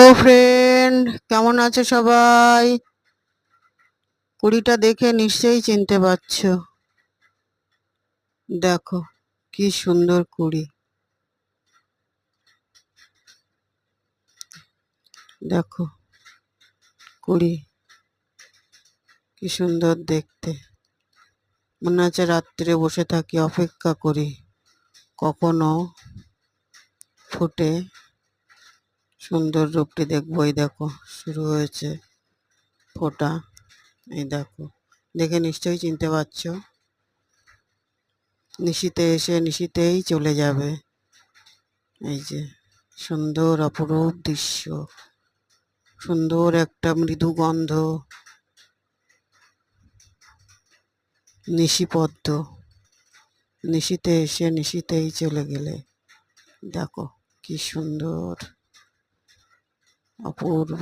Hello friend, কেমন আছো সবাই? কুড়িটা দেখে নিশ্চয়ই চিনতে পারছো। দেখো কি সুন্দর কুড়ি। দেখো কুড়ি কি সুন্দর দেখতে। মনে হচ্ছে রাত্রে বসে থাকি, অপেক্ষা করি কখনো ফুটে সুন্দর রূপটি দেখবো। এই দেখো শুরু হয়েছে ফোটা। এই দেখো, দেখে নিশ্চয়ই চিনতে পারছো। নিশীতে এসে নিশীতেই চলে যাবে। এই যে সুন্দর অপরূপ দৃশ্য, সুন্দর একটা মৃদু গন্ধ, নিশিপদ্ম নিশীতে এসে নিশীতেই চলে গেলে। দেখো কি সুন্দর অপূর্ব।